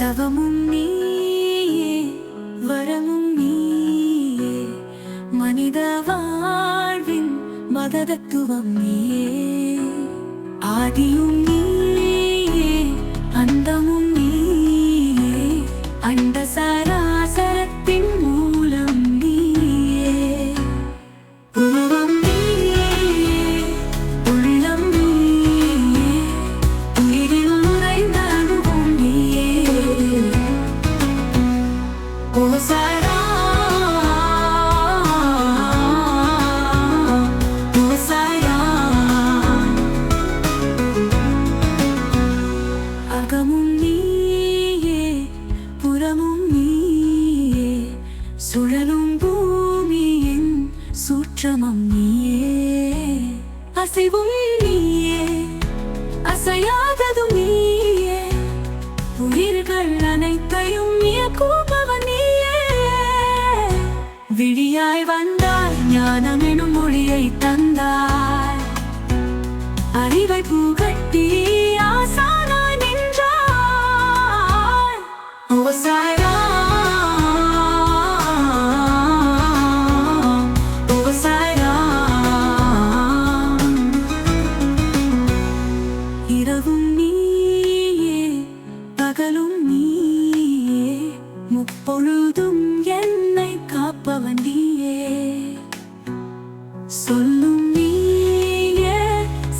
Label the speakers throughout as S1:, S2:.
S1: தவமும் நீயே வரமும் நீயே மனித வாழ்வின் மகதத்துவம் நீயே ஆதியும் நீயே அந்தமும் நீயே அண்ட சராசரத்தின் மூலம் நீயே உருவம் நீயே உள்ளம் நீயே உயிரில் நுழைந்த அனுபவம் நீயே ஓசாரா ஓசாயா அகமும் நீயே புறமும் நீயே சுழலும் பூமியின் சூட்சமம் நீயே அசைவும் நீயே அசையாததும் நீயே உயிர்கள் அனைத்தையும் இயக்குபவன் நீயே விழியாய் வந்தாய் ஞானம் எனும் மொழியை தந்தாய் அறிவை புகட்டி ஆசானாய் நின்றாய் ஓசாயா ஓசாயா இரவும் நீயே பகலும் நீயே முப்பொழுதும் என்னை காப்பவன் நீயே சொல்லும் நீயே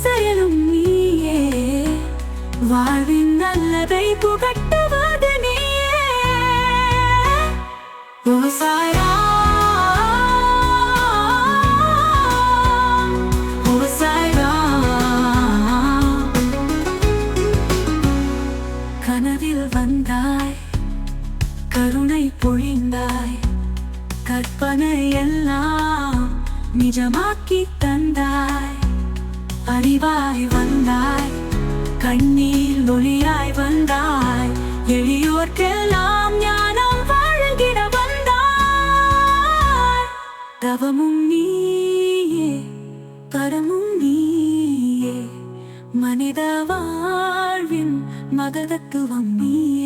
S1: செயலும் நீயே வாழ்வின் நல்லதை புகட்டுவது நீயே ஓசாயா ஓசாயா கனவில் வந்தாய் கருணை பொழிந்தாய் கற்பனை எல்லாம் நிஜமாக்கி தந்தாய் அறிவாய் வந்தாய் கண்ணீர் ஒளியாய் வந்தாய் எளியோர்க்கெல்லாம் ஞானம் வழங்கிட வந்தாய் தவமும் நீயே பரமும் நீயே மனித வாழ்வின் மகதத்துவம் நீயே